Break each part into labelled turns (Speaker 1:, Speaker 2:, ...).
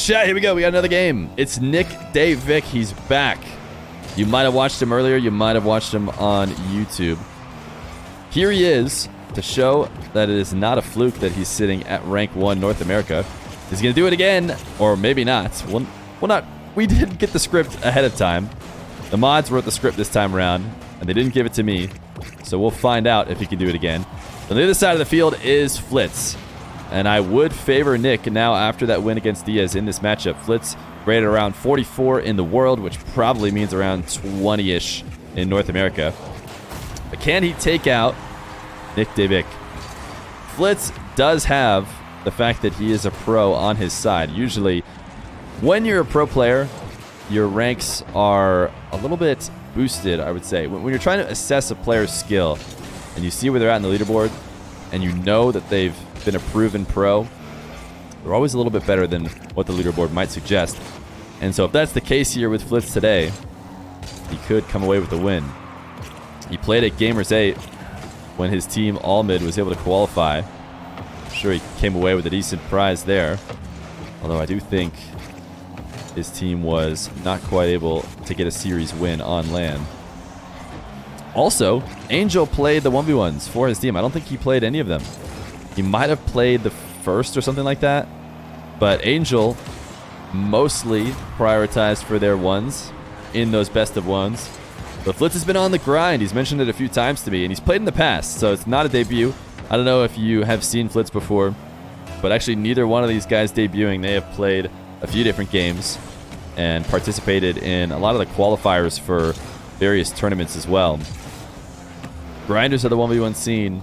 Speaker 1: Chat, here we go. We got another game. It's nickdavevick. He's back. You might have watched him earlier. You might have watched him on YouTube. Here he is to show that it is not a fluke that he's sitting at rank 1 North America. He's going to do it again, or maybe not. Well, not. We did get the script ahead of time. The mods wrote the script this time around, and they didn't give it to me. So we'll find out if he can do it again. On the other side of the field is Flitz. And I would favor Nick now after that win against Diaz in this matchup. Flitz rated around 44 in the world, which probably means around 20-ish in North America. But can he take out nickdavevick? Flitz does have the fact that he is a pro on his side. Usually, when you're a pro player, your ranks are a little bit boosted, I would say. When you're trying to assess a player's skill, and you see where they're at in the leaderboard, and you know that they've been a proven pro, they're always a little bit better than what the leaderboard might suggest. And so if that's the case here with Flitz today, he could come away with the win. He played at Gamers 8 when his team All Mid was able to qualify. I'm sure he came away with a decent prize there. Although I do think his team was not quite able to get a series win on LAN. Also, Angel played the 1v1s for his team. I don't think he played any of them. He might have played the first or something like that. But Angel mostly prioritized for their ones in those best of ones. But Flitz has been on the grind. He's mentioned it a few times to me, and he's played in the past, so it's not a debut. I don't know if you have seen Flitz before, but actually neither one of these guys debuting. They have played a few different games and participated in a lot of the qualifiers for various tournaments as well. Grinders of the 1v1 scene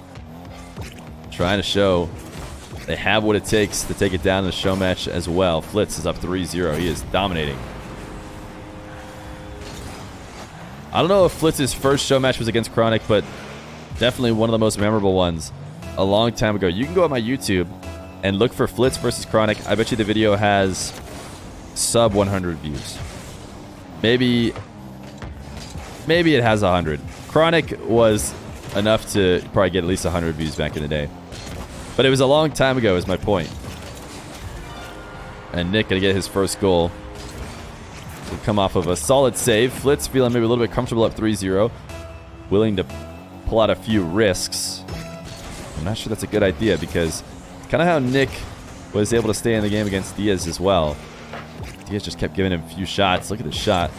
Speaker 1: trying to show they have what it takes to take it down in the show match as well. Flitz is up 3-0. He is dominating. I don't know if Flitz's first show match was against Chronic, but definitely one of the most memorable ones a long time ago. You can go on my YouTube and look for Flitz versus Chronic. I bet you the video has sub 100 views. Maybe it has 100. Chronic was enough to probably get at least 100 views back in the day. But it was a long time ago is my point. And Nick gonna get his first goal. Will come off of a solid save. Flitz feeling maybe a little bit comfortable up 3-0. Willing to pull out a few risks. I'm not sure that's a good idea because it's kind of how Nick was able to stay in the game against Diaz as well. Diaz just kept giving him a few shots. Look at the shot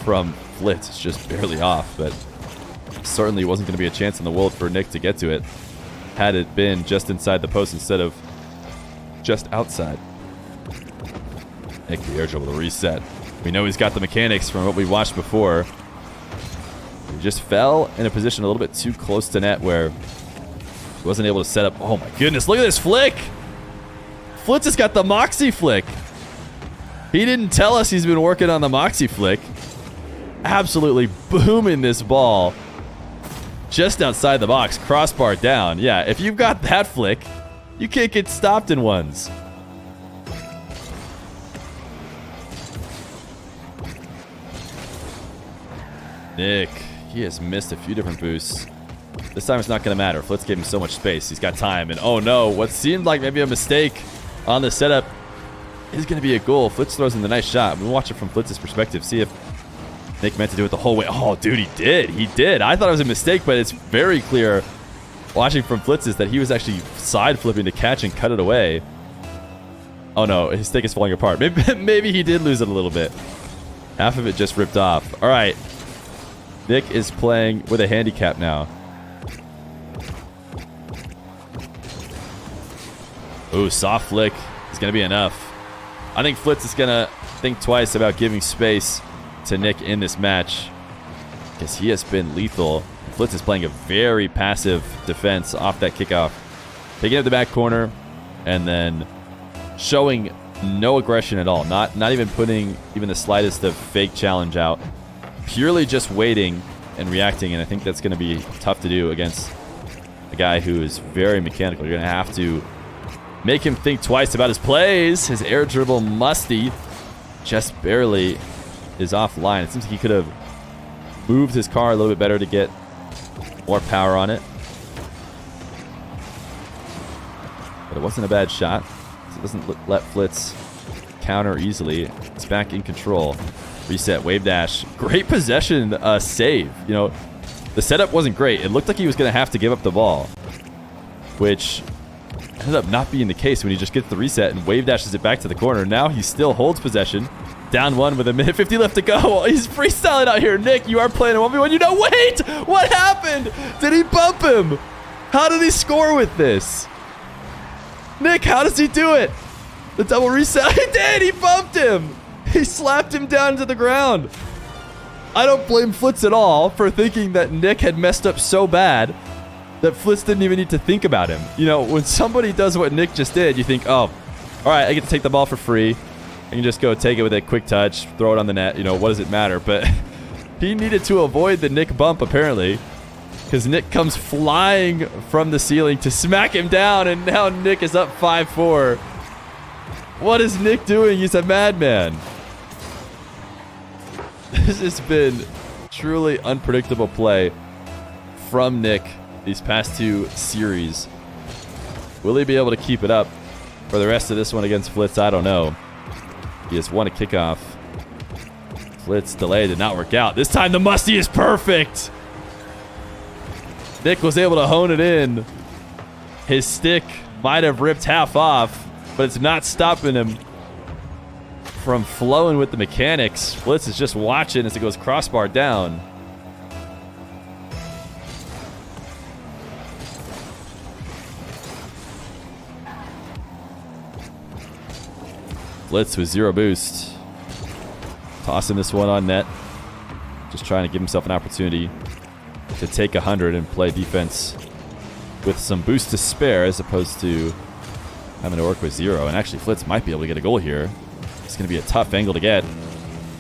Speaker 1: from Flitz. It's just barely off, but certainly wasn't going to be a chance in the world for Nick to get to it had it been just inside the post instead of just outside. Nick the air dribble to reset. We know he's got the mechanics from what we watched before. He just fell in a position a little bit too close to net where he wasn't able to set up. Oh my goodness, look at this flick! Flitz has got the Moxie flick. He didn't tell us he's been working on the Moxie flick. Absolutely booming this ball just outside the box, crossbar down. Yeah, if you've got that flick, you can't get stopped in ones. Nick, he has missed a few different boosts. This time it's not going to matter. Flitz gave him so much space. He's got time. And oh no, what seemed like maybe a mistake on the setup is going to be a goal. Flitz throws in the nice shot. We'll watch it from Flitz's perspective. See if Nick meant to do it the whole way. Oh, dude, he did. He did. I thought it was a mistake, but it's very clear watching from Flitz's that he was actually side flipping to catch and cut it away. Oh no, his stick is falling apart. Maybe he did lose it a little bit. Half of it just ripped off. All right. Nick is playing with a handicap now. Ooh, soft flick is going to be enough. I think Flitz is going to think twice about giving space to Nick in this match because he has been lethal. Flitz is playing a very passive defense off that kickoff. Taking up the back corner and then showing no aggression at all. Not even putting even the slightest of fake challenge out. Purely just waiting and reacting, and I think that's going to be tough to do against a guy who is very mechanical. You're going to have to make him think twice about his plays. His air dribble musty just barely is offline. It seems like he could have moved his car a little bit better to get more power on it. But it wasn't a bad shot. So it doesn't let Flitz counter easily. It's back in control. Reset, wave dash. Great possession save. You know, the setup wasn't great. It looked like he was going to have to give up the ball, which ended up not being the case when he just gets the reset and wave dashes it back to the corner. Now he still holds possession. Down 1 with a minute 50 left to go. He's freestyling out here. Nick, you are playing a 1v1. You know, wait! What happened? Did he bump him? How did he score with this? Nick, how does he do it? The double reset. He did! He bumped him! He slapped him down to the ground. I don't blame Flitz at all for thinking that Nick had messed up so bad that Flitz didn't even need to think about him. You know, when somebody does what Nick just did, you think, oh, all right, I get to take the ball for free. I can just go take it with a quick touch, throw it on the net. You know, what does it matter? But he needed to avoid the Nick bump, apparently, because Nick comes flying from the ceiling to smack him down, and now Nick is up 5-4. What is Nick doing? He's a madman. This has been truly unpredictable play from Nick these past 2 series. Will he be able to keep it up for the rest of this one against Flitz? I don't know. He has won a kickoff. Flitz delay did not work out. This time the musty is perfect. Nick was able to hone it in. His stick might have ripped half off, but it's not stopping him from flowing with the mechanics. Flitz is just watching as it goes crossbar down. Flitz with 0 boost. Tossing this one on net. Just trying to give himself an opportunity to take 100 and play defense with some boost to spare as opposed to having to work with 0. And actually, Flitz might be able to get a goal here. It's going to be a tough angle to get.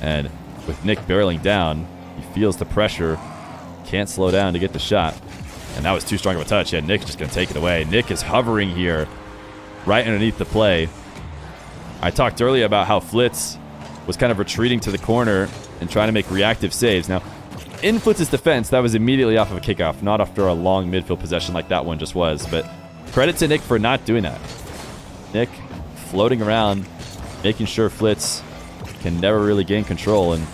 Speaker 1: And with Nick barreling down, he feels the pressure. Can't slow down to get the shot. And that was too strong of a touch. Yeah, Nick's just going to take it away. Nick is hovering here right underneath the play. I talked earlier about how Flitz was kind of retreating to the corner and trying to make reactive saves. Now, in Flitz's defense, that was immediately off of a kickoff, not after a long midfield possession like that one just was. But credit to Nick for not doing that. Nick floating around, making sure Flitz can never really gain control. And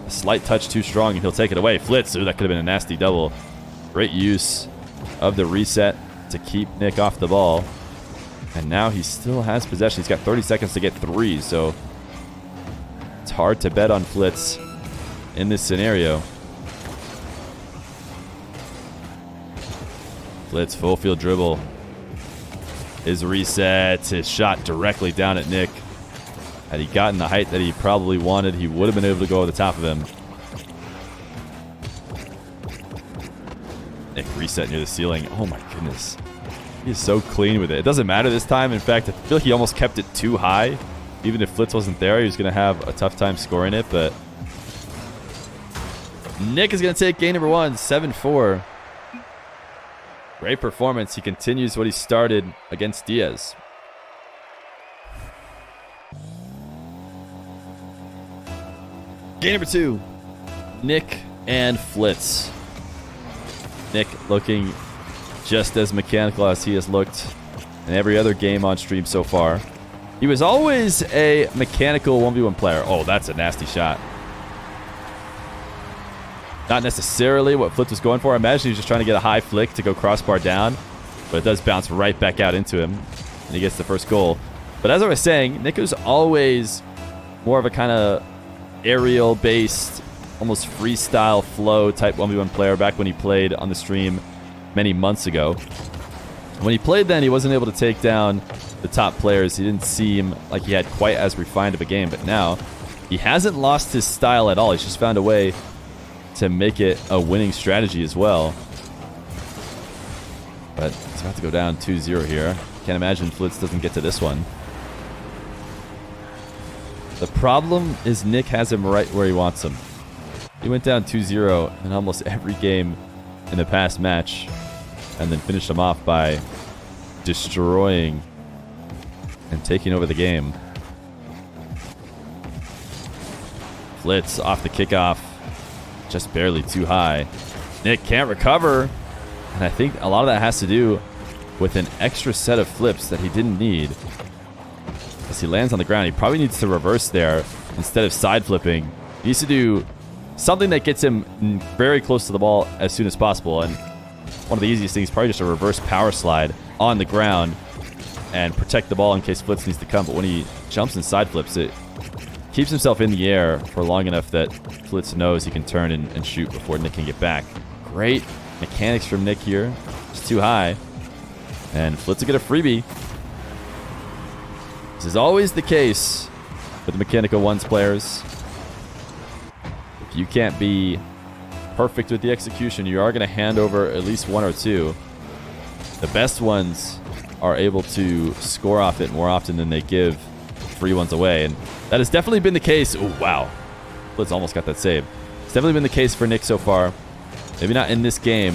Speaker 1: a slight touch too strong, and he'll take it away. Flitz, ooh, that could have been a nasty double. Great use of the reset to keep Nick off the ball. And now he still has possession. He's got 30 seconds to get 3, so it's hard to bet on Flitz in this scenario. Flitz, full field dribble. His reset, his shot directly down at Nick. Had he gotten the height that he probably wanted, he would have been able to go over the top of him. Nick reset near the ceiling. Oh my goodness. He is so clean with it. It doesn't matter this time. In fact, I feel like he almost kept it too high. Even if Flitz wasn't there, he was going to have a tough time scoring it. But Nick is going to take game number 1, 7-4. Great performance. He continues what he started against Diaz. Game number 2, Nick and Flitz. Nick looking just as mechanical as he has looked in every other game on stream so far. He was always a mechanical 1v1 player. Oh, that's a nasty shot. Not necessarily what Flitz was going for. I imagine he was just trying to get a high flick to go crossbar down, but it does bounce right back out into him, and he gets the first goal. But as I was saying, Nick was always more of a kind of aerial-based, almost freestyle flow type 1v1 player back when he played on the stream many months ago. When he played then, he wasn't able to take down the top players. He didn't seem like he had quite as refined of a game, but now he hasn't lost his style at all. He's just found a way to make it a winning strategy as well. But he's about to go down 2-0 here. Can't imagine Flitz doesn't get to this one. The problem is Nick has him right where he wants him. He went down 2-0 in almost every game in the past match, and then finished him off by destroying and taking over the game. Flitz off the kickoff, just barely too high. Nick can't recover, and I think a lot of that has to do with an extra set of flips that he didn't need. As he lands on the ground, he probably needs to reverse there instead of side flipping. He needs to do something that gets him very close to the ball as soon as possible. And one of the easiest things is probably just a reverse power slide on the ground and protect the ball in case Flitz needs to come. But when he jumps and side flips, it keeps himself in the air for long enough that Flitz knows he can turn and shoot before Nick can get back. Great mechanics from Nick here. It's too high. And Flitz will get a freebie. This is always the case with the Mechanical Ones players. If you can't be perfect with the execution, you are going to hand over at least one or two. The best ones are able to score off it more often than they give free ones away. And that has definitely been the case. Oh, wow. Flitz almost got that save. It's definitely been the case for Nick so far. Maybe not in this game,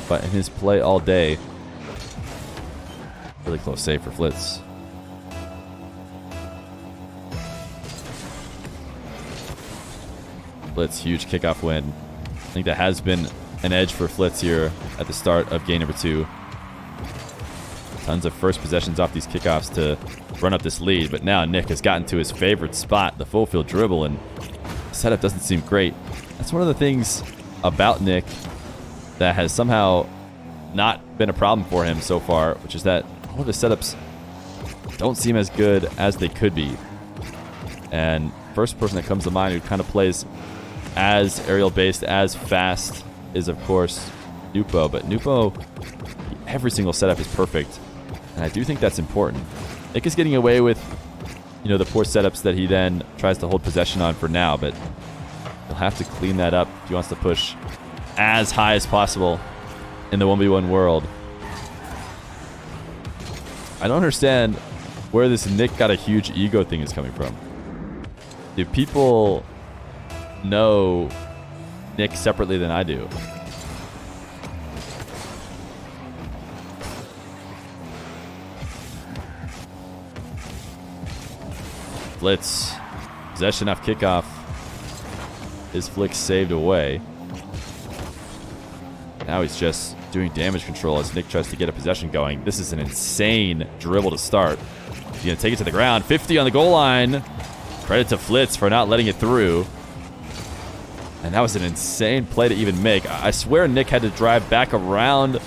Speaker 1: but in his play all day. Really close save for Flitz. Flitz, huge kickoff win. I think that has been an edge for Flitz here at the start of game number 2. Tons of first possessions off these kickoffs to run up this lead, but now Nick has gotten to his favorite spot, the full field dribble, and the setup doesn't seem great. That's one of the things about Nick that has somehow not been a problem for him so far, which is that all of his setups don't seem as good as they could be. And first person that comes to mind who kind of plays as aerial based, as fast, is of course Nupo. But Nupo, every single setup is perfect, and I do think that's important. Nick is getting away with, you know, the poor setups that he then tries to hold possession on for now, but he'll have to clean that up if he wants to push as high as possible in the 1v1 world. I don't understand where this Nick got a huge ego thing is coming from. Do people know Nick separately than I do? Flitz, possession off kickoff. His flick saved away. Now he's just doing damage control as Nick tries to get a possession going. This is an insane dribble to start. He's going to take it to the ground. 50 on the goal line. Credit to Flitz for not letting it through. And that was an insane play to even make. I swear Nick had to drive back around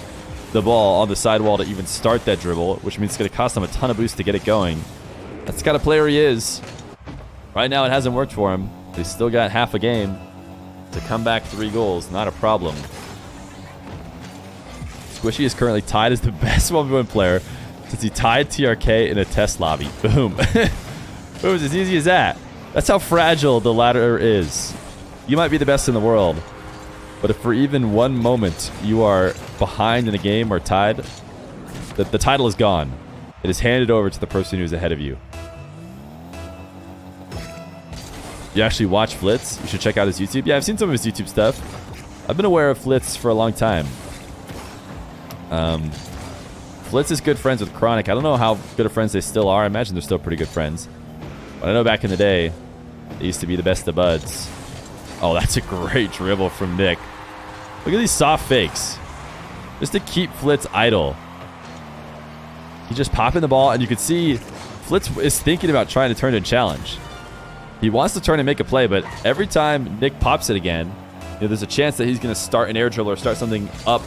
Speaker 1: the ball on the sidewall to even start that dribble, which means it's going to cost him a ton of boost to get it going. That's the kind of player he is. Right now it hasn't worked for him. He's still got half a game. To come back 3 goals, not a problem. Squishy is currently tied as the best 1v1 player since he tied TRK in a test lobby. Boom. It was as easy as that. That's how fragile the ladder is. You might be the best in the world, but if for even one moment you are behind in a game or tied, the title is gone. It is handed over to the person who's ahead of you. You actually watch Flitz? You should check out his YouTube. Yeah, I've seen some of his YouTube stuff. I've been aware of Flitz for a long time. Flitz is good friends with Chronic. I don't know how good of friends they still are. I imagine they're still pretty good friends. But I know back in the day, they used to be the best of buds. Oh, that's a great dribble from Nick. Look at these soft fakes. Just to keep Flitz idle. He's just popping the ball, and you can see Flitz is thinking about trying to turn and challenge. He wants to turn and make a play, but every time Nick pops it again, you know, there's a chance that he's going to start an air dribble or start something up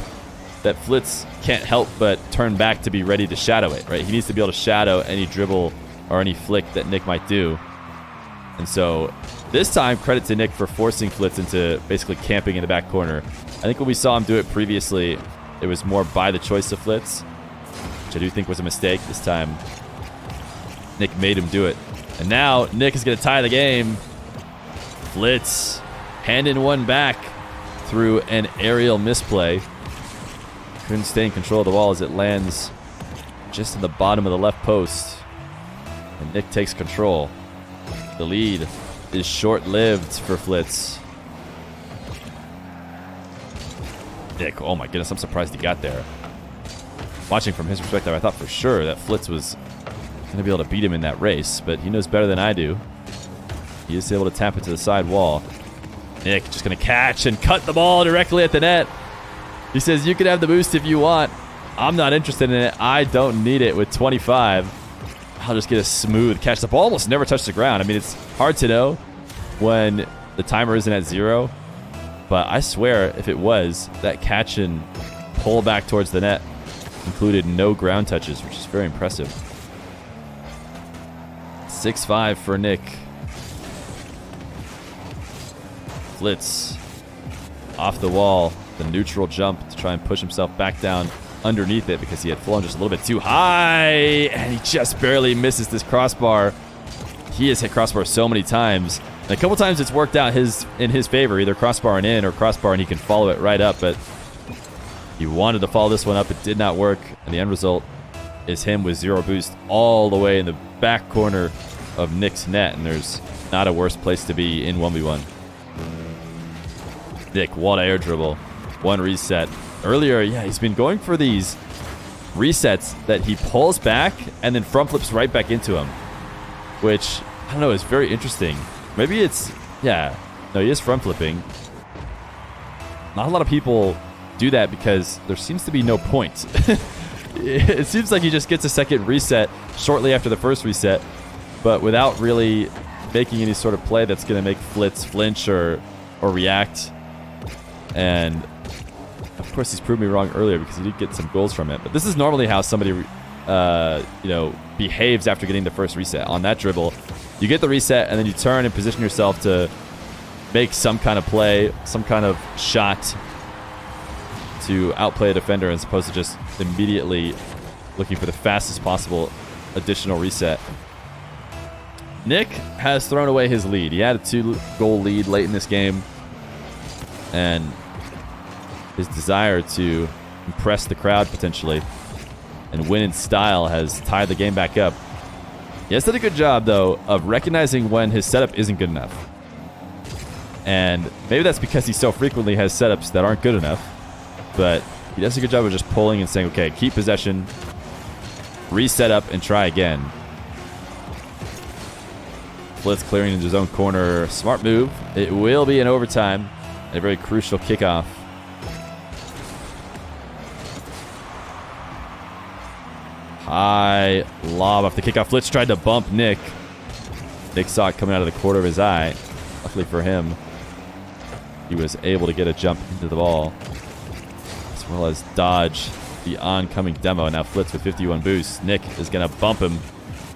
Speaker 1: that Flitz can't help but turn back to be ready to shadow it, right? He needs to be able to shadow any dribble or any flick that Nick might do. And so this time, credit to Nick for forcing Flitz into basically camping in the back corner. I think when we saw him do it previously, it was more by the choice of Flitz, which I do think was a mistake. This time, Nick made him do it. And now Nick is going to tie the game. Flitz handing one back through an aerial misplay. Couldn't stay in control of the ball as it lands just in the bottom of the left post. And Nick takes control. The lead is short-lived for Flitz. Nick, oh my goodness, I'm surprised he got there. Watching from his perspective, I thought for sure that Flitz was going to be able to beat him in that race, but he knows better than I do. He is able to tap it to the side wall. Nick just going to catch and cut the ball directly at the net. He says, you can have the boost if you want. I'm not interested in it. I don't need it with 25. I'll just get a smooth catch. The ball almost never touched the ground. I mean, it's hard to know when the timer isn't at 0. But I swear, if it was, that catch and pull back towards the net included no ground touches, which is very impressive. 6-5 for Nick. Flitz off the wall. The neutral jump to try and push himself back down underneath it because he had flown just a little bit too high. And he just barely misses this crossbar. He has hit crossbar so many times. And a couple times it's worked out in his favor, either crossbar and in or crossbar and he can follow it right up. But he wanted to follow this one up. It did not work. And the end result is him with 0 boost all the way in the back corner of Nick's net. And there's not a worse place to be in 1v1. Nick, wall to air dribble. 1 reset. Earlier, yeah, he's been going for these resets that he pulls back and then front flips right back into him. Which, I don't know, is very interesting. Maybe it's, yeah, no, he is front flipping. Not a lot of people do that because there seems to be no point. It seems like he just gets a second reset shortly after the first reset, but without really making any sort of play that's going to make Flitz flinch or react. And of course, he's proved me wrong earlier because he did get some goals from it. But this is normally how somebody, behaves after getting the first reset. On that dribble, you get the reset and then you turn and position yourself to make some kind of play, some kind of shot to outplay a defender as opposed to just immediately looking for the fastest possible additional reset. Nick has thrown away his lead. He had a 2-goal lead late in this game. And his desire to impress the crowd potentially and win in style has tied the game back up. He has done a good job, though, of recognizing when his setup isn't good enough. And maybe that's because he so frequently has setups that aren't good enough. But he does a good job of just pulling and saying, okay, keep possession, reset up, and try again. Flitz clearing into his own corner. Smart move. It will be an overtime. A very crucial kickoff. High lob off the kickoff. Flitz tried to bump Nick. Nick saw it coming out of the corner of his eye. Luckily for him, he was able to get a jump into the ball, as well as dodge the oncoming demo. Now Flitz with 51 boosts. Nick is going to bump him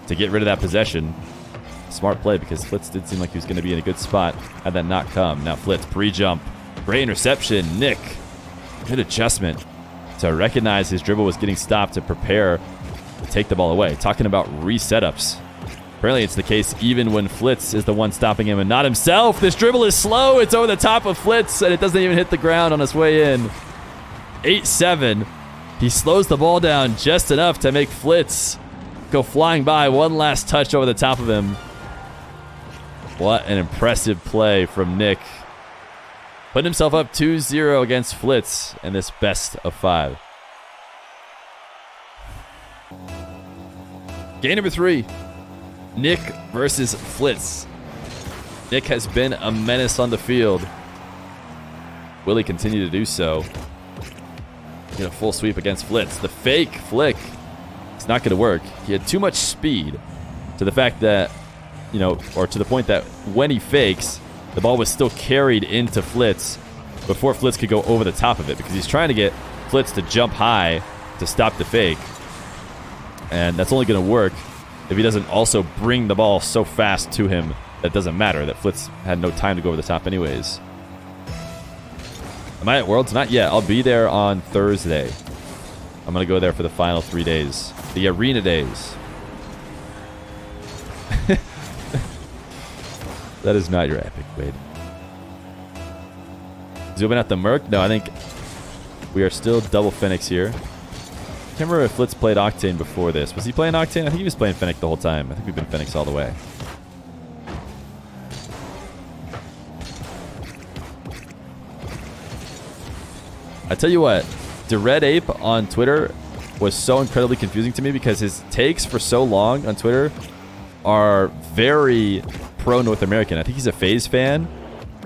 Speaker 1: to get rid of that possession. Smart play because Flitz did seem like he was going to be in a good spot had that not come. Now Flitz, pre-jump. Great interception. Nick, good adjustment to recognize his dribble was getting stopped to prepare to take the ball away. Talking about resetups. Apparently it's the case even when Flitz is the one stopping him and not himself. This dribble is slow. It's over the top of Flitz and it doesn't even hit the ground on its way in. 8-7. He slows the ball down just enough to make Flitz go flying by. One last touch over the top of him. What an impressive play from Nick. Putting himself up 2-0 against Flitz in this best of 5. Game number 3. Nick versus Flitz. Nick has been a menace on the field. Will he continue to do so? Get a full sweep against Flitz. The fake flick. It's not going to work. He had too much speed to the fact that, or to the point that when he fakes, the ball was still carried into Flitz before Flitz could go over the top of it because he's trying to get Flitz to jump high to stop the fake. And that's only going to work if he doesn't also bring the ball so fast to him that it doesn't matter, that Flitz had no time to go over the top anyways. Am I at Worlds? Not yet. I'll be there on Thursday. I'm going to go there for the final 3 days. The arena days. That is not your epic, Wade. Zooming out the Merc? No, I think we are still double Phoenix here. I can't remember if Flitz played Octane before this. Was he playing Octane? I think he was playing Fennec the whole time. I think we've been Phoenix all the way. I tell you what, Red Ape on Twitter was so incredibly confusing to me because his takes for so long on Twitter are very pro-North American. I think he's a FaZe fan.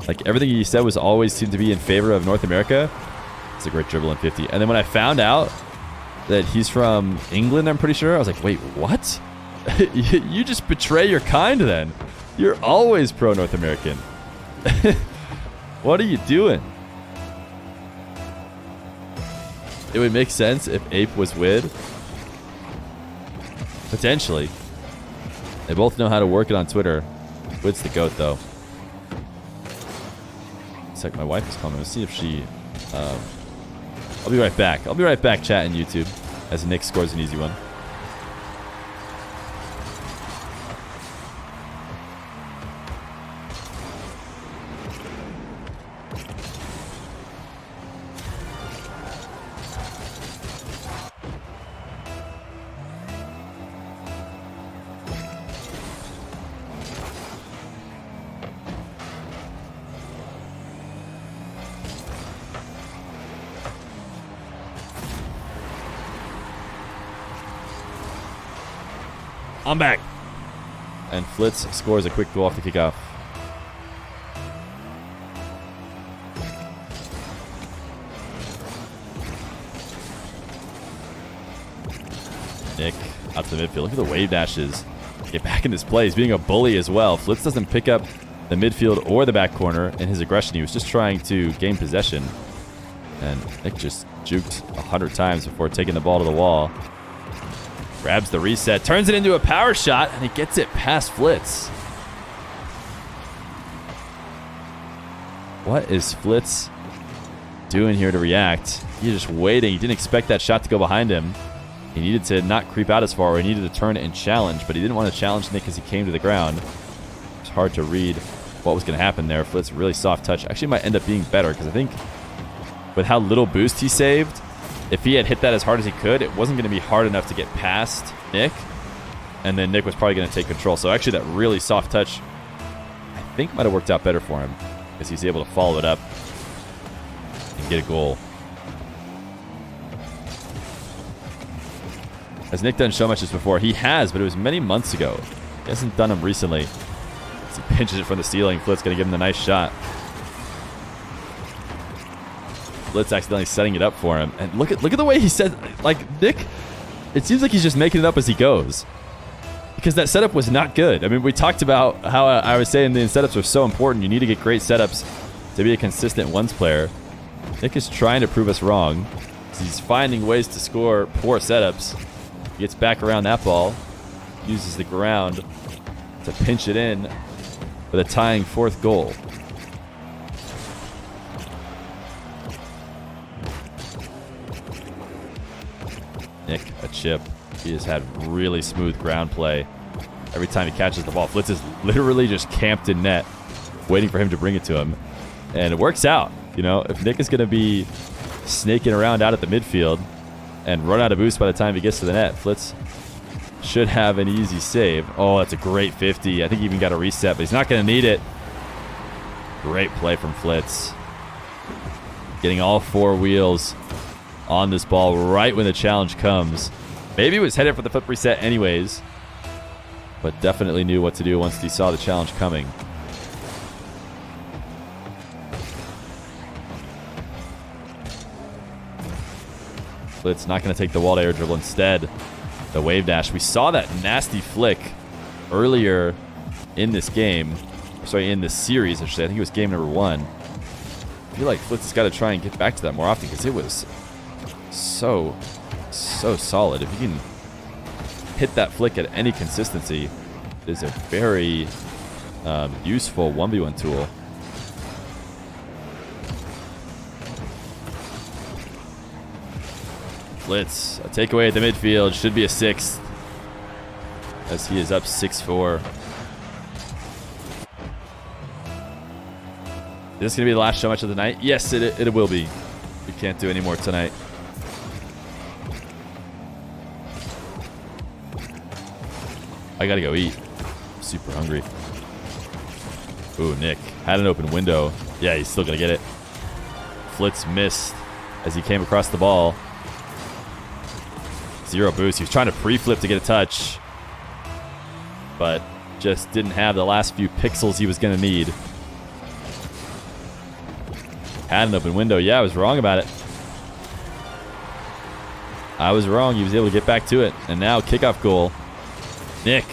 Speaker 1: Like, everything he said was always seemed to be in favor of North America. It's a great dribble in 50. And then when I found out that he's from England, I'm pretty sure, I was like, wait, what? You just betray your kind then. You're always pro-North American. What are you doing? It would make sense if Ape was Wid. Potentially. They both know how to work it on Twitter. Wid's the GOAT, though. It's like my wife is calling me. Let's see if she... I'll be right back. I'll be right back chatting YouTube as Nick scores an easy one. I'm back. And Flitz scores a quick goal off the kickoff. Nick out to the midfield. Look at the wave dashes. Get back in this play. He's being a bully as well. Flitz doesn't pick up the midfield or the back corner in his aggression. He was just trying to gain possession. And Nick just juked 100 times before taking the ball to the wall. Grabs the reset, turns it into a power shot, and he gets it past Flitz. What is Flitz doing here to react? He's just waiting. He didn't expect that shot to go behind him. He needed to not creep out as far, or he needed to turn and challenge, but he didn't want to challenge Nick as he came to the ground. It's hard to read what was going to happen there. Flitz, really soft touch. Actually might end up being better, because I think with how little boost he saved, if he had hit that as hard as he could, it wasn't going to be hard enough to get past Nick. And then Nick was probably going to take control. So actually that really soft touch, I think, might have worked out better for him, because he's able to follow it up and get a goal. Has Nick done show matches before? He has, but it was many months ago. He hasn't done them recently. As he pinches it from the ceiling, Flitz going to give him the nice shot. Flitz accidentally setting it up for him. And look at the way he said, like, Nick, it seems like he's just making it up as he goes. Because that setup was not good. I mean, we talked about how I was saying the setups are so important. You need to get great setups to be a consistent ones player. Nick is trying to prove us wrong. He's finding ways to score poor setups. He gets back around that ball. Uses the ground to pinch it in with a tying fourth goal. Nick, a chip. He has had really smooth ground play every time he catches the ball. Flitz is literally just camped in net, waiting for him to bring it to him. And it works out. You know, if Nick is going to be snaking around out at the midfield and run out of boost by the time he gets to the net, Flitz should have an easy save. Oh, that's a great 50. I think he even got a reset, but he's not going to need it. Great play from Flitz. Getting all four wheels on this ball right when the challenge comes. Maybe he was headed for the flip reset anyways, but definitely knew what to do once he saw the challenge coming. Flitz not going to take the wall to air dribble. Instead, the wave dash. We saw that nasty flick earlier in this game. Sorry, in this series, I should say. I think it was game number 1. I feel like Flitz has got to try and get back to that more often, because it was so solid. If you can hit that flick at any consistency, it is a very useful 1v1 tool. Flitz, a takeaway at the midfield, should be a 6th, as he is up 6-4. Is this going to be the last show match of the night? Yes, it will be. We can't do any more tonight. I gotta go eat. I'm super hungry. Ooh, Nick had an open window. Yeah, he's still gonna get it. Flitz missed as he came across the ball. 0 boost. He was trying to pre-flip to get a touch, but just didn't have the last few pixels he was gonna need. Had an open window. Yeah, I was wrong about it. I was wrong. He was able to get back to it. And now kickoff goal Nick.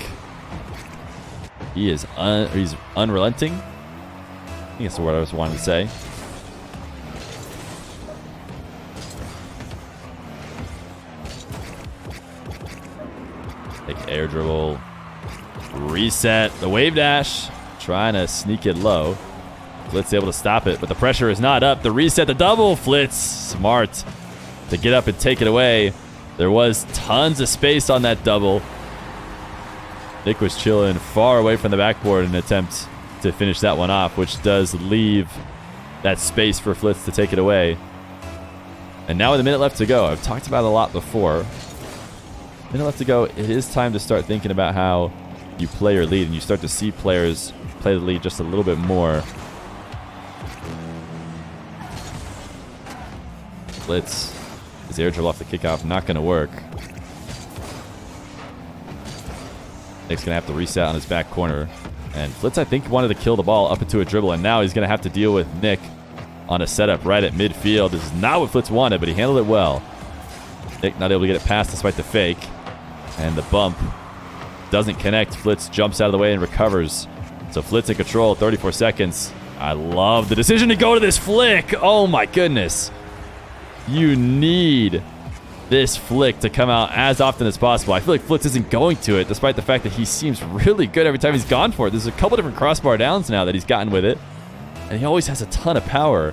Speaker 1: He is he's unrelenting. I think that's the word I was wanting to say. Take air dribble. Reset. The wave dash. Trying to sneak it low. Flitz able to stop it, but the pressure is not up. The reset, the double. Flitz, smart to get up and take it away. There was tons of space on that double. Nick was chilling far away from the backboard in an attempt to finish that one off, which does leave that space for Flitz to take it away. And now with a minute left to go, I've talked about it a lot before. Minute left to go, it is time to start thinking about how you play your lead, and you start to see players play the lead just a little bit more. Flitz, his air dribble off the kickoff, not going to work. Nick's going to have to reset on his back corner. And Flitz, I think, wanted to kill the ball up into a dribble, and now he's going to have to deal with Nick on a setup right at midfield. This is not what Flitz wanted, but he handled it well. Nick not able to get it past despite the fake. And the bump doesn't connect. Flitz jumps out of the way and recovers. So Flitz in control, 34 seconds. I love the decision to go to this flick. Oh my goodness. You need this flick to come out as often as possible. I feel like Flitz isn't going to it, despite the fact that he seems really good every time he's gone for it. There's a couple different crossbar downs now that he's gotten with it. And he always has a ton of power.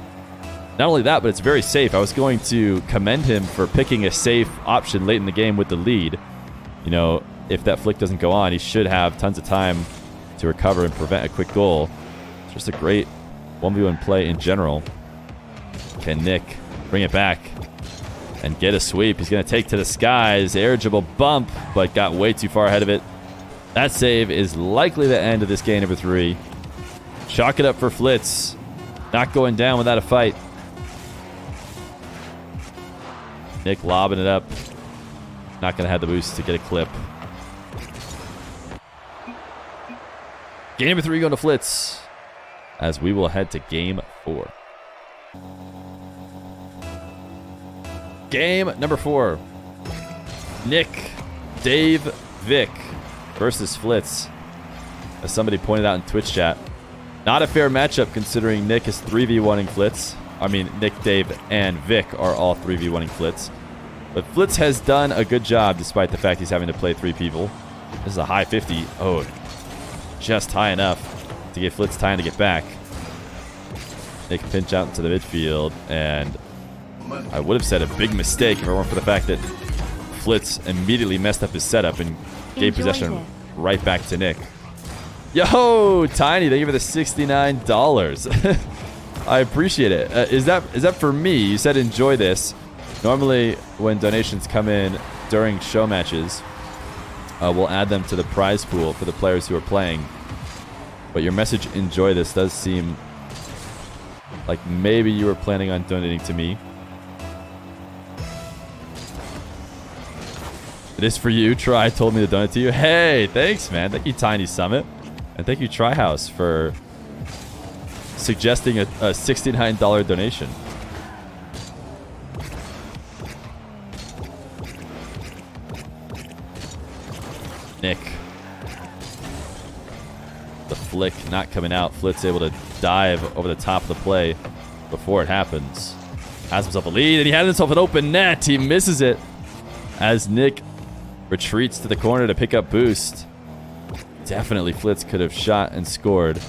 Speaker 1: Not only that, but it's very safe. I was going to commend him for picking a safe option late in the game with the lead. You know, if that flick doesn't go on, he should have tons of time to recover and prevent a quick goal. It's just a great 1v1 play in general. Can Nick bring it back and get a sweep? He's going to take to the skies. Air dribble bump, but got way too far ahead of it. That save is likely the end of this game number 3. Chalk it up for Flitz. Not going down without a fight. Nick lobbing it up. Not going to have the boost to get a clip. Game number 3 going to Flitz, as we will head to game 4. Game number 4. Nick, Dave, Vic versus Flitz. As somebody pointed out in Twitch chat, not a fair matchup considering Nick is 3v1ing Flitz. I mean, Nick, Dave, and Vic are all 3v1ing Flitz. But Flitz has done a good job despite the fact he's having to play 3 people. This is a high 50. Oh, just high enough to give Flitz time to get back. Nick pinch out into the midfield, and I would have said a big mistake if it weren't for the fact that Flitz immediately messed up his setup and gave possession right back to Nick. Yo, Tiny, thank you for the $69. I appreciate it. Is that for me? You said enjoy this. Normally, when donations come in during show matches, we'll add them to the prize pool for the players who are playing. But your message, enjoy this, does seem like maybe you were planning on donating to me. It is for you. Try told me to donate to you. Hey, thanks, man. Thank you, Tiny Summit. And thank you, Tryhouse, for suggesting a $69 donation. Nick. The flick not coming out. Flitz able to dive over the top of the play before it happens. Has himself a lead, and he had himself an open net. He misses it as Nick retreats to the corner to pick up boost. Definitely Flitz could have shot and scored.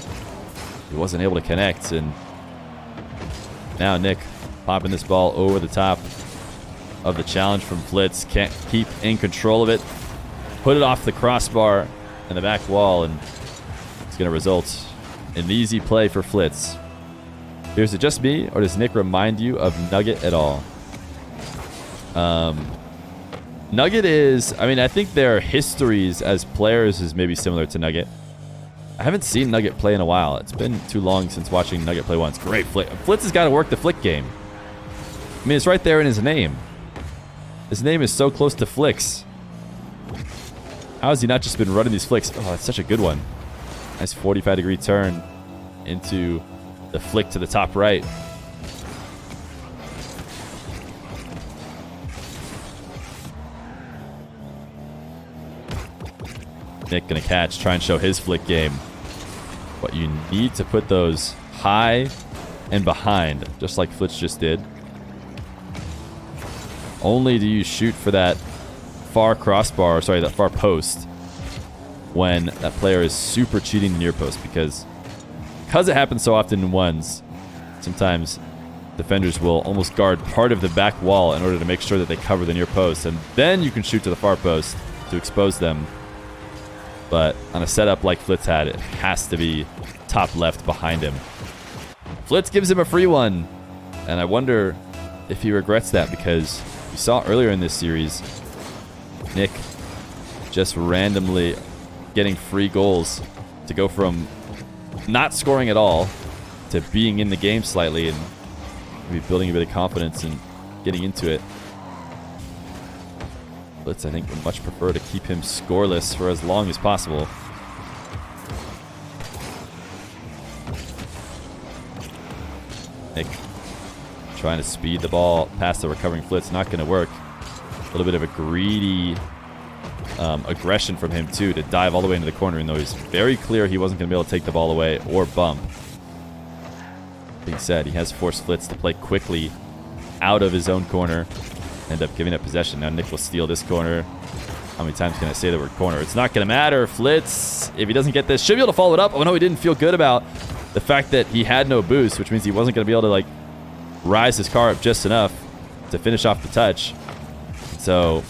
Speaker 1: He wasn't able to connect, and now Nick popping this ball over the top of the challenge from Flitz. Can't keep in control of it. Put it off the crossbar and the back wall, and it's going to result in an easy play for Flitz. Is it just me, or does Nick remind you of Nugget at all? Nugget is, I mean, I think their histories as players is maybe similar to Nugget. I haven't seen Nugget play in a while. It's been too long since watching Nugget play once. Great flick. Flitz has got to work the flick game. I mean, it's right there in his name. His name is so close to flicks. How has he not just been running these flicks? Oh, that's such a good one. Nice 45-degree turn into the flick to the top right. Nick gonna catch, try and show his flick game. But you need to put those high and behind, just like Flitz just did. Only do you shoot for that far crossbar, sorry, that far post when that player is super cheating the near post, because it happens so often in ones, sometimes defenders will almost guard part of the back wall in order to make sure that they cover the near post, and then you can shoot to the far post to expose them. But on a setup like Flitz had, it has to be top left behind him. Flitz gives him a free one, and I wonder if he regrets that, because you saw earlier in this series Nick just randomly getting free goals to go from not scoring at all to being in the game slightly and maybe building a bit of confidence and getting into it. Flitz, I think, would much prefer to keep him scoreless for as long as possible. Nick trying to speed the ball past the recovering Flitz. Not going to work. A little bit of a greedy aggression from him, too, to dive all the way into the corner, even though he's very clear he wasn't going to be able to take the ball away or bump. Being said, he has forced Flitz to play quickly out of his own corner. End up giving up possession. Now Nick will steal this corner. How many times can I say the word corner? It's not going to matter. Flitz, if he doesn't get this, should be able to follow it up. Oh, no, he didn't feel good about the fact that he had no boost, which means he wasn't going to be able to, like, rise his car up just enough to finish off the touch. So,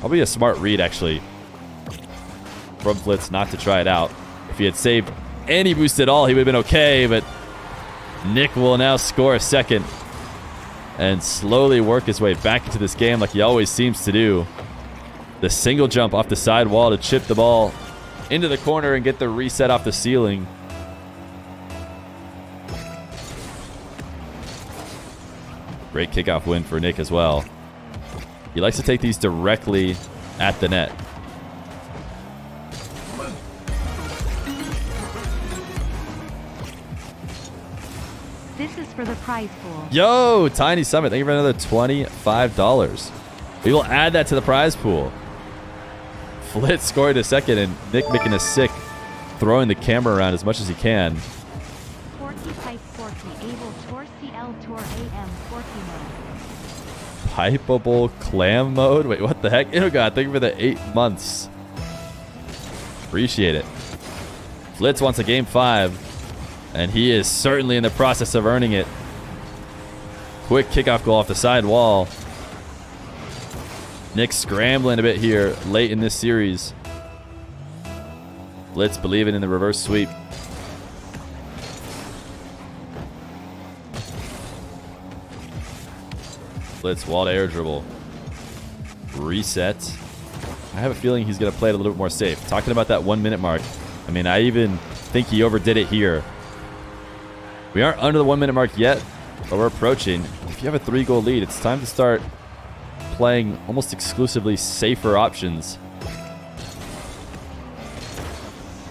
Speaker 1: probably a smart read, actually, from Flitz not to try it out. If he had saved any boost at all, he would have been okay, but Nick will now score a second and slowly work his way back into this game like he always seems to do. The single jump off the side wall to chip the ball into the corner and get the reset off the ceiling. Great kickoff win for Nick as well. He likes to take these directly at the net.
Speaker 2: This is for the prize pool.
Speaker 1: Yo, Tiny Summit, thank you for another $25. We will add that to the prize pool. Flitz scored a second, and Nick making a sick, throwing the camera around as much as he can.
Speaker 2: Porky pipe porky, able tor CL tor AM porky mode.
Speaker 1: Pipeable clam mode? Wait, what the heck? Oh god, thank you for the 8 months. Appreciate it. Flitz wants a game 5. And he is certainly in the process of earning it. Quick kickoff goal off the side wall. Nick scrambling a bit here late in this series. Flitz believing in the reverse sweep. Flitz wall to air dribble. Reset. I have a feeling he's going to play it a little bit more safe. Talking about that 1 minute mark. I mean, I even think he overdid it here. We aren't under the 1 minute mark yet, but we're approaching. If you have a 3-goal lead, it's time to start playing almost exclusively safer options.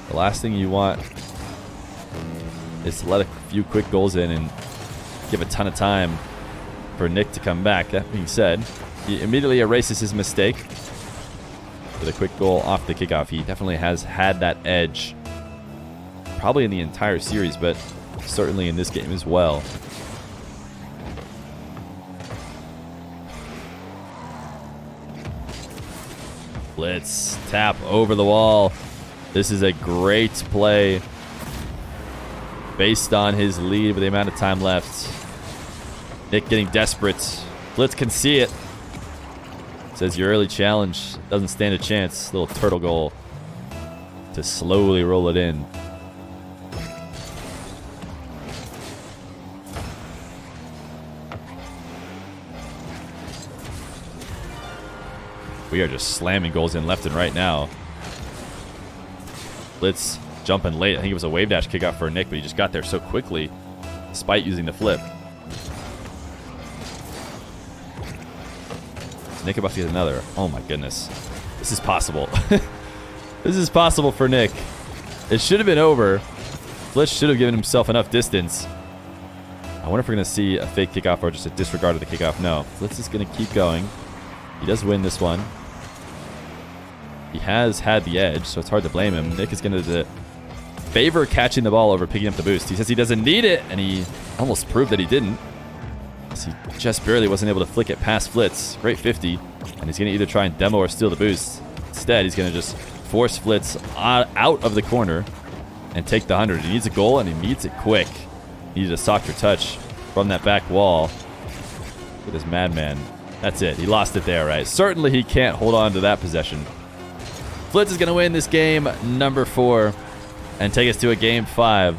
Speaker 1: The last thing you want is to let a few quick goals in and give a ton of time for Nick to come back. That being said, he immediately erases his mistake with a quick goal off the kickoff. He definitely has had that edge, probably in the entire series, but certainly in this game as well. Flitz tap over the wall. This is a great play based on his lead with the amount of time left. Nick getting desperate. Flitz can see it. Says your early challenge doesn't stand a chance. Little turtle goal to slowly roll it in. We are just slamming goals in left and right now. Flitz jumping late. I think it was a wave dash kickoff for Nick, but he just got there so quickly despite using the flip. Is Nick about to get another? Oh my goodness. This is possible. This is possible for Nick. It should have been over. Flitz should have given himself enough distance. I wonder if we're going to see a fake kickoff or just a disregard of the kickoff. No. Flitz is going to keep going. He does win this one. He has had the edge, so it's hard to blame him. Nick is going to favor catching the ball over picking up the boost. He says he doesn't need it, and he almost proved that he didn't. He just barely wasn't able to flick it past Flitz. Great 50, and he's going to either try and demo or steal the boost. Instead, he's going to just force Flitz out of the corner and take the 100. He needs a goal, and he needs it quick. He needed a softer touch from that back wall with his madman. That's it. He lost it there, right? Certainly he can't hold on to that possession. Flitz is going to win this game number 4 and take us to a game 5.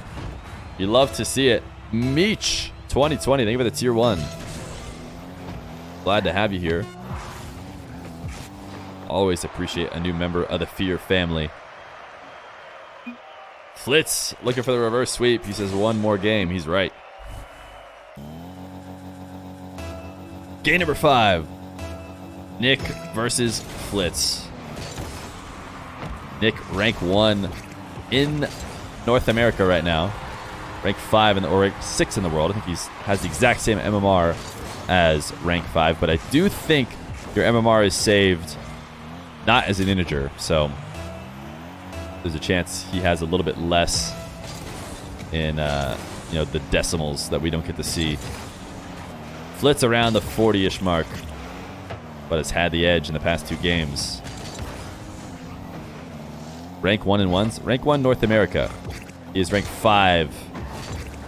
Speaker 1: You love to see it. Meech 2020. Thank you for the tier 1. Glad to have you here. Always appreciate a new member of the Feer family. Flitz looking for the reverse sweep. He says one more game. He's right. Game number 5. Nick versus Flitz. Nick, rank 1 in North America right now. Rank 5 or rank 6 in the world. I think he has the exact same MMR as rank 5, but I do think your MMR is saved not as an integer, so there's a chance he has a little bit less in the decimals that we don't get to see. Flitz around the 40-ish mark, but has had the edge in the past 2 games. Rank 1 in ones. Rank 1 North America. He is rank 5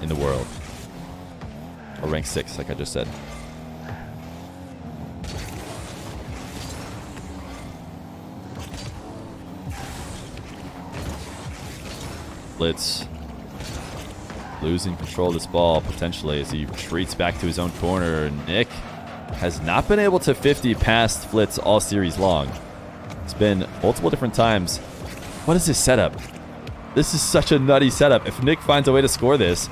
Speaker 1: in the world. Or rank 6, like I just said. Flitz losing control of this ball potentially as he retreats back to his own corner. Nick has not been able to 50 past Flitz all series long. It's been multiple different times. What is this setup? This is such a nutty setup. If Nick finds a way to score this,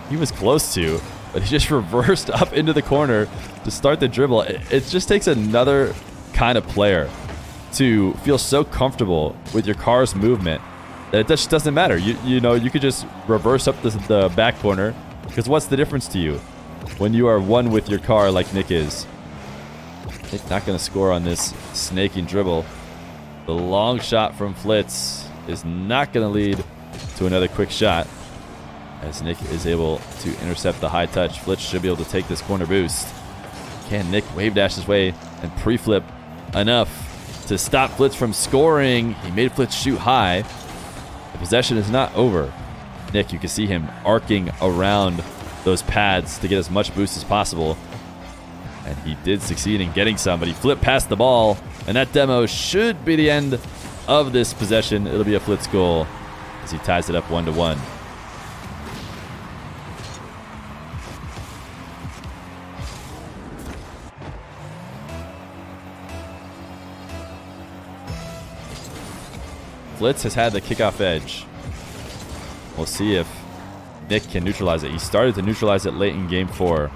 Speaker 1: he was close to, but he just reversed up into the corner to start the dribble. It just takes another kind of player to feel so comfortable with your car's movement that it just doesn't matter. You could just reverse up the back corner, because what's the difference to you when you are one with your car like Nick is? Nick not going to score on this snaking dribble. The long shot from Flitz is not going to lead to another quick shot, as Nick is able to intercept the high touch. Flitz should be able to take this corner boost. Can Nick wave dash his way and pre-flip enough to stop Flitz from scoring? He made Flitz shoot high. The possession is not over. Nick, you can see him arcing around those pads to get as much boost as possible. And he did succeed in getting some, but he flipped past the ball. And that demo should be the end of this possession. It'll be a Flitz goal as he ties it up 1-1. Flitz has had the kickoff edge. We'll see if Nick can neutralize it. He started to neutralize it late in game 4.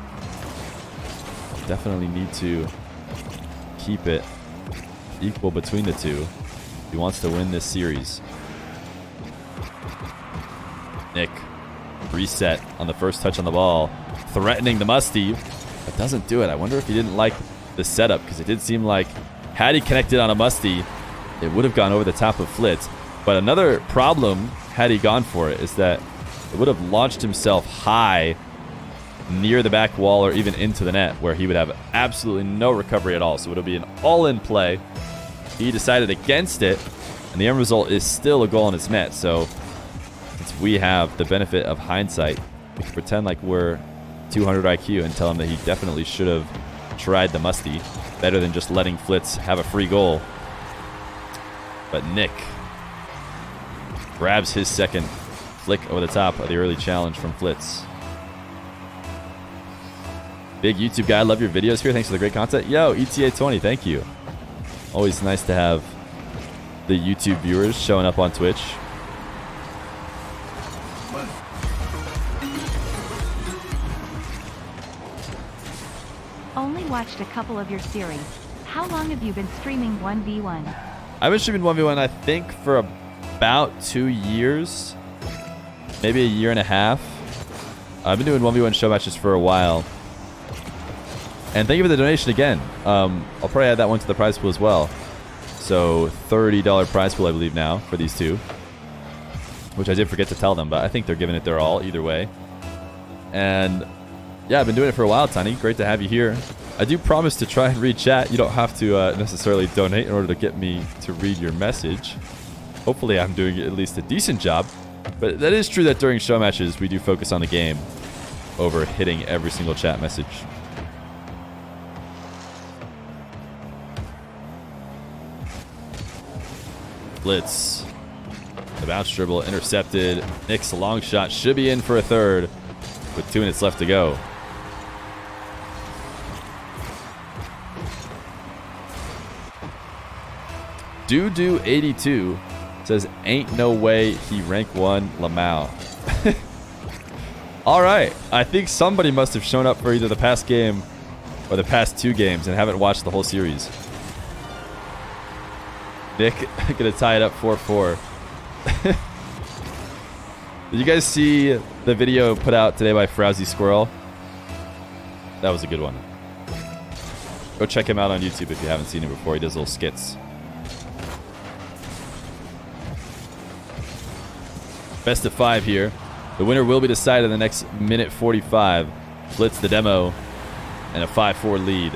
Speaker 1: Definitely need to keep it equal between the two if he wants to win this series. Nick, reset on the first touch on the ball, threatening the musty, but doesn't do it. I wonder if he didn't like the setup, because it did seem like had he connected on a musty, it would have gone over the top of Flitz. But another problem, had he gone for it, is that it would have launched himself high near the back wall or even into the net, where he would have absolutely no recovery at all. So it would be an all-in play. He decided against it, and the end result is still a goal in his net. So since we have the benefit of hindsight, we can pretend like we're 200 IQ and tell him that he definitely should have tried the musty. Better than just letting Flitz have a free goal. But Nick grabs his second flick over the top of the early challenge from Flitz. Big YouTube guy, love your videos here. Thanks for the great content. Yo, ETA20, thank you. Always nice to have the YouTube viewers showing up on Twitch.
Speaker 2: Only watched a couple of your series. How long have you been streaming 1v1?
Speaker 1: I've been streaming 1v1, I think, for about 2 years. Maybe a year and a half. I've been doing 1v1 show matches for a while. And thank you for the donation again. I'll probably add that one to the prize pool as well. So $30 prize pool, I believe, now for these two. Which I did forget to tell them, but I think they're giving it their all either way. And yeah, I've been doing it for a while, Tiny. Great to have you here. I do promise to try and read chat. You don't have to necessarily donate in order to get me to read your message. Hopefully I'm doing at least a decent job. But that is true that during show matches, we do focus on the game over hitting every single chat message. Flitz. The bounce dribble intercepted. Nick's long shot should be in for a third with 2 minutes left to go. Doo82 says, ain't no way he rank 1 Lamau. All right. I think somebody must have shown up for either the past game or the past 2 games and haven't watched the whole series. Nick gonna tie it up 4-4. Did you guys see the video put out today by Frowsy Squirrel? That was a good one. Go check him out on YouTube if you haven't seen him before. He does little skits. Best of 5 here. The winner will be decided in the next minute 45. Flitz the demo and a 5-4 lead.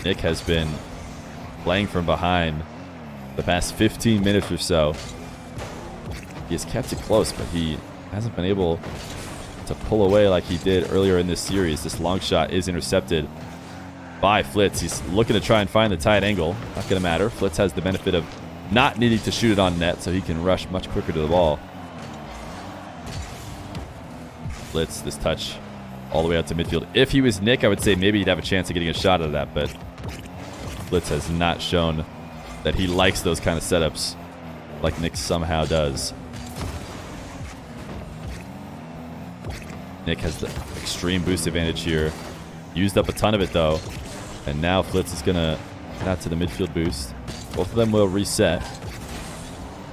Speaker 1: Nick has been playing from behind the past 15 minutes or so. He has kept it close, but he hasn't been able to pull away like he did earlier in this series. This long shot is intercepted by Flitz. He's looking to try and find the tight angle. Not going to matter. Flitz has the benefit of not needing to shoot it on net, so he can rush much quicker to the ball. Flitz, this touch all the way out to midfield. If he was Nick, I would say maybe he'd have a chance of getting a shot out of that, but Flitz has not shown that he likes those kind of setups like Nick somehow does. Nick has the extreme boost advantage here. Used up a ton of it, though. And now Flitz is going to head out to the midfield boost. Both of them will reset.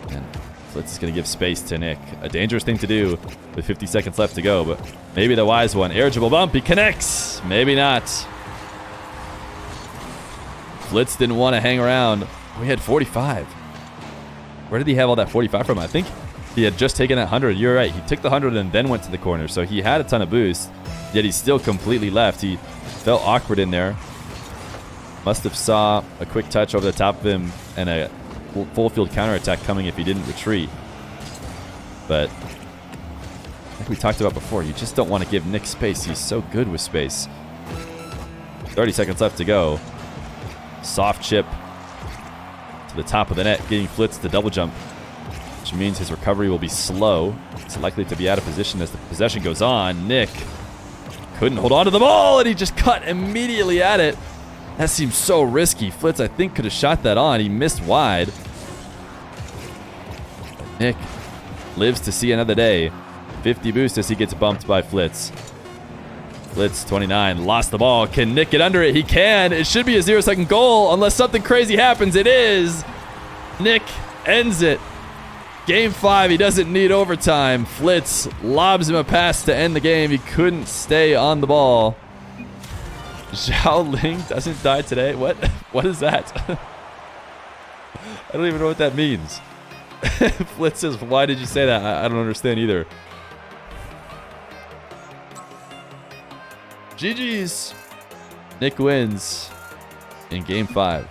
Speaker 1: And Flitz is going to give space to Nick. A dangerous thing to do with 50 seconds left to go, but maybe the wise one. Air dribble bump. He connects. Maybe not. Flitz didn't want to hang around. We had 45. Where did he have all that 45 from? I think he had just taken that 100. You're right. He took the 100 and then went to the corner. So he had a ton of boost, yet he's still completely left. He felt awkward in there. Must have saw a quick touch over the top of him and a full field counterattack coming if he didn't retreat. But like we talked about before, you just don't want to give Nick space. He's so good with space. 30 seconds left to go. Soft chip to the top of the net, getting Flitz to double jump, which means his recovery will be slow. It's likely to be out of position as the possession goes on. Nick couldn't hold on to the ball, and he just cut immediately at it. That seems so risky. Flitz, I think, could have shot that on. He missed wide. But Nick lives to see another day. 50 boost as he gets bumped by Flitz. Flitz, 29, lost the ball. Can Nick get under it? He can. It should be a 0-second goal unless something crazy happens. It is. Nick ends it. Game 5, he doesn't need overtime. Flitz lobs him a pass to end the game. He couldn't stay on the ball. Zhao Ling doesn't die today. What? What is that? I don't even know what that means. Flitz says, why did you say that? I don't understand either. GG's. Nick wins in Game 5.